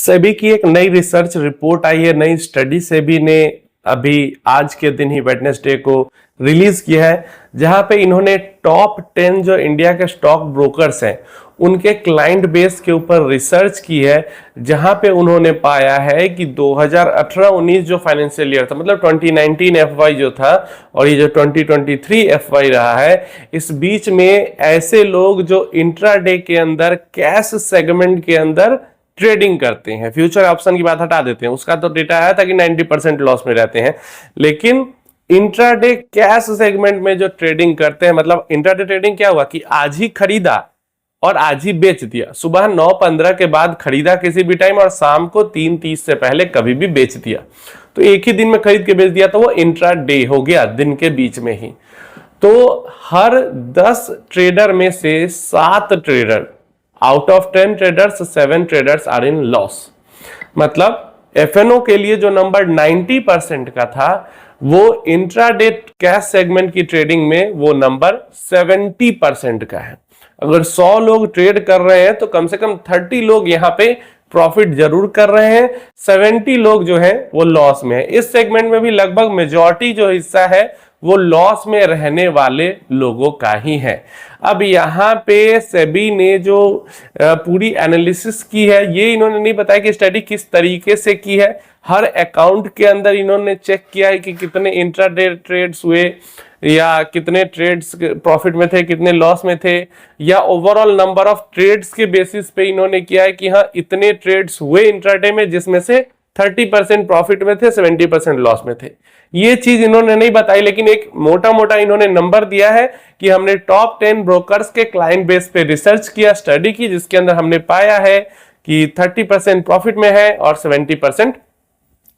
सेबी की एक नई रिसर्च रिपोर्ट आई है, नई स्टडी सेबी ने अभी आज के दिन ही वेडनेसडे को रिलीज किया है, जहां पे इन्होंने टॉप 10 जो इंडिया के स्टॉक ब्रोकर्स हैं उनके क्लाइंट बेस के ऊपर रिसर्च की है, जहां पे उन्होंने पाया है कि 2018-19 जो फाइनेंशियल ईयर था, मतलब 2019 एफवाई जो था और ये जो 2023 एफवाई रहा है, इस बीच में ऐसे लोग जो इंट्राडे के अंदर कैश सेगमेंट के अंदर ट्रेडिंग करते हैं, फ्यूचर ऑप्शन की बात हटा देते हैं, उसका तो डेटा आया था कि 90% लॉस में रहते हैं, लेकिन इंट्राडे कैश सेगमेंट में जो ट्रेडिंग करते हैं, मतलब इंट्राडे ट्रेडिंग क्या हुआ कि आज ही खरीदा और आज ही बेच दिया, सुबह 9:15 के बाद खरीदा किसी भी टाइम और शाम को 3:30 से पहले कभी भी बेच दिया, तो एक ही दिन में खरीद के बेच दिया, तो वो इंट्राडे हो गया, दिन के बीच में ही। तो हर 10 ट्रेडर में से 7 trader, out of 10 traders 7 traders are in loss. मतलब एफएनओ के लिए जो नंबर 90% का था, वो इंट्राडे कैश सेगमेंट की ट्रेडिंग में वो नंबर 70% का है। अगर 100 लोग ट्रेड कर रहे हैं तो कम से कम 30 लोग यहां पे प्रॉफिट जरूर कर रहे हैं, 70 लोग जो है वो लॉस में है। इस सेगमेंट में भी लगभग मेजॉरिटी जो हिस्सा है वो लॉस में रहने वाले लोगों का ही है। अब यहाँ पे सेबी ने जो पूरी एनालिसिस की है, ये इन्होंने नहीं बताया कि स्टडी किस तरीके से की है। हर अकाउंट के अंदर इन्होंने चेक किया है कि कितने इंट्राडे ट्रेड्स हुए, या कितने ट्रेड्स प्रॉफिट में थे, कितने लॉस में थे, या ओवरऑल नंबर ऑफ ट्रेड्स के बेसिस पे इन्होंने किया है कि हाँ इतने ट्रेड्स हुए इंट्राडे में जिसमें से 30% प्रॉफिट में थे, 70% लॉस में थे। ये चीज इन्होंने नहीं बताई, लेकिन एक मोटा मोटा इन्होंने नंबर दिया है कि हमने टॉप 10 ब्रोकर्स के क्लाइंट बेस पे रिसर्च किया, स्टडी की, जिसके अंदर हमने पाया है कि 30% प्रॉफिट में है और 70%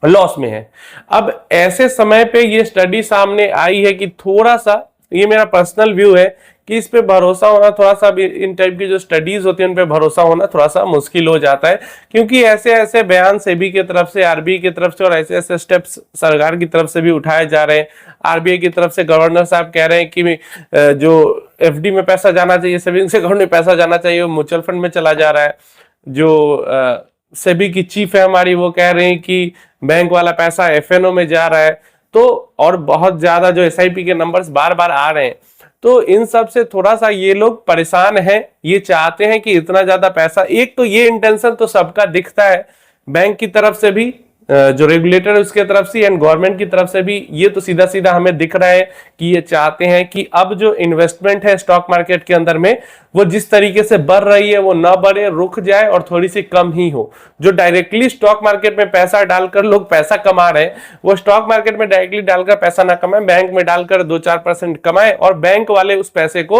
लॉस में है। अब ऐसे समय पे ये स्टडी सामने आई है कि थोड़ा सा, ये मेरा पर्सनल व्यू है कि इस पे भरोसा होना थोड़ा सा, इन टाइप की जो स्टडीज होती है उन पे भरोसा होना थोड़ा सा मुश्किल हो जाता है, क्योंकि ऐसे ऐसे बयान सेबी की तरफ से, आरबीआई की तरफ से और ऐसे ऐसे स्टेप्स सरकार की तरफ से भी उठाए जा रहे हैं। आरबीआई की तरफ से गवर्नर साहब कह रहे हैं कि जो एफडी में पैसा जाना चाहिए, सेविंग्स अकाउंट में पैसा जाना चाहिए, वो म्यूचुअल फंड में चला जा रहा है। जो सेबी की चीफ है हमारी, वो कह रहे हैं कि बैंक वाला पैसा एफएनओ में जा रहा है। तो और बहुत ज्यादा जो एसआईपी के नंबर्स बार बार आ रहे हैं, तो इन सब से थोड़ा सा ये लोग परेशान हैं। ये चाहते हैं कि इतना ज्यादा पैसा, एक तो ये इंटेंशन तो सबका दिखता है, बैंक की तरफ से भी, जो रेगुलेटर है उसके तरफ से एंड गवर्नमेंट की तरफ से भी, ये तो सीधा सीधा हमें दिख रहा है कि ये चाहते हैं कि अब जो इन्वेस्टमेंट है स्टॉक मार्केट के अंदर में, वो जिस तरीके से बढ़ रही है वो ना बढ़े, रुक जाए और थोड़ी सी कम ही हो। जो डायरेक्टली स्टॉक मार्केट में पैसा डालकर लोग पैसा कमा रहे हैं, वो स्टॉक मार्केट में डायरेक्टली डालकर पैसा ना कमाए, बैंक में डालकर 2-4% कमाए, और बैंक वाले उस पैसे को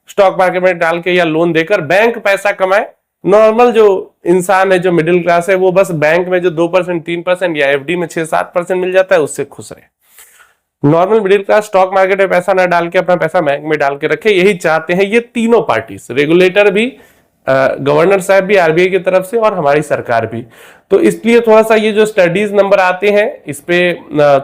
स्टॉक मार्केट में डाल के या लोन देकर बैंक पैसा कमाए। नॉर्मल जो इंसान है, जो मिडिल क्लास है, वो बस बैंक में जो 2%, 3% या एफडी में 6-7% मिल जाता है उससे खुश रहे। Normal middle class stock market में पैसा ना डाल के अपना पैसा बैंक में डाल के रखे, यही चाहते हैं ये तीनों पार्टीज, रेगुलेटर भी, गवर्नर साहब भी आरबीआई की तरफ से, और हमारी सरकार भी। तो इसलिए थोड़ा सा ये जो स्टडीज नंबर आते हैं इस पे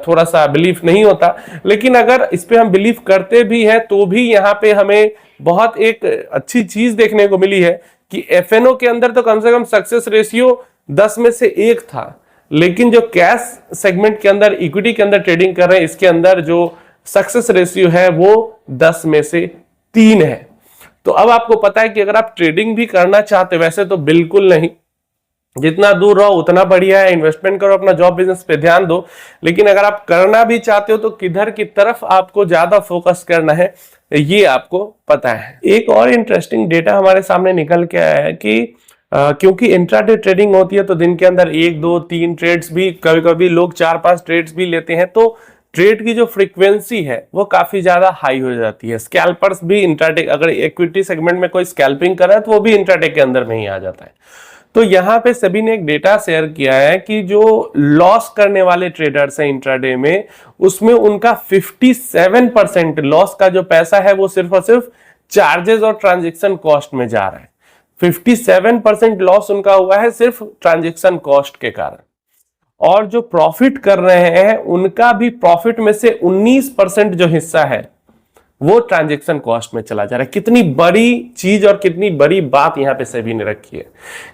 थोड़ा सा बिलीफ नहीं होता, लेकिन अगर इस पे हम बिलीव करते भी हैं तो भी यहाँ पे हमें बहुत एक अच्छी चीज देखने को मिली है कि एफएनओ के अंदर तो कम से कम सक्सेस रेशियो 10 में से 1 था, लेकिन जो कैश सेगमेंट के अंदर, इक्विटी के अंदर ट्रेडिंग कर रहे हैं, इसके अंदर जो सक्सेस रेशियो है वो 10 में से 3 है। तो अब आपको पता है कि अगर आप ट्रेडिंग भी करना चाहते, वैसे तो बिल्कुल नहीं, जितना दूर रहो उतना बढ़िया है, इन्वेस्टमेंट करो, अपना जॉब बिजनेस पे ध्यान दो, लेकिन अगर आप करना भी चाहते हो तो किधर की तरफ आपको ज्यादा फोकस करना है ये आपको पता है। एक और इंटरेस्टिंग डेटा हमारे सामने निकल के आया है कि क्योंकि इंट्राडे ट्रेडिंग होती है तो दिन के अंदर 1, 2, 3 ट्रेड्स भी, कभी कभी लोग 4-5 ट्रेड्स भी लेते हैं, तो ट्रेड की जो फ्रीक्वेंसी है वो काफी ज्यादा हाई हो जाती है। स्कैल्पर्स भी इंट्राडे, अगर इक्विटी सेगमेंट में कोई स्कैल्पिंग कर रहा है तो वो भी इंट्राडे के अंदर में ही आ जाता है। तो यहां पे सभी ने एक डेटा शेयर किया है कि जो लॉस करने वाले ट्रेडर्स हैं इंट्राडे में, उसमें उनका 57% लॉस का जो पैसा है वो सिर्फ और सिर्फ चार्जेस और ट्रांजैक्शन कॉस्ट में जा रहा है। 57% लॉस उनका हुआ है सिर्फ ट्रांजैक्शन कॉस्ट के कारण, और जो प्रॉफिट कर रहे हैं उनका भी प्रॉफिट में से 19% जो हिस्सा है वो ट्रांजैक्शन कॉस्ट में चला जा रहा है। कितनी बड़ी चीज और कितनी बड़ी बात यहां पे सेबी ने रखी है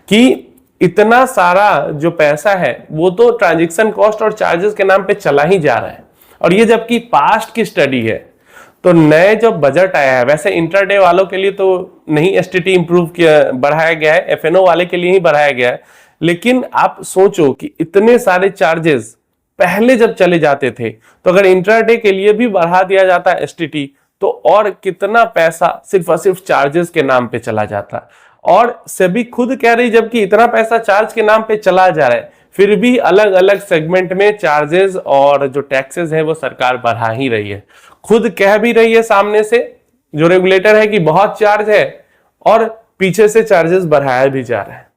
कि इतना सारा जो पैसा है वो तो ट्रांजैक्शन कॉस्ट और चार्जेस के नाम पे चला ही जा रहा है। और ये जबकि पास्ट की स्टडी है। तो नए जो बजट आया है, वैसे इंट्राडे वालों के लिए तो नहीं एसटीटी इंप्रूव किया बढ़ाया गया है, एफएनओ वाले के लिए ही बढ़ाया गया है। लेकिन आप सोचो कि इतने सारे चार्जेस पहले जब चले जाते थे, तो अगर इंट्राडे के लिए भी बढ़ा दिया जाता एसटीटी तो और कितना पैसा सिर्फ और सिर्फ चार्जेस के नाम पे चला जाता। और सेबी खुद कह रही जबकि इतना पैसा चार्ज के नाम पे चला जा रहा है, फिर भी अलग अलग सेगमेंट में चार्जेस और जो टैक्सेस है वो सरकार बढ़ा ही रही है। खुद कह भी रही है सामने से जो रेगुलेटर है कि बहुत चार्ज है, और पीछे से चार्जेस बढ़ाया भी जा रहा है।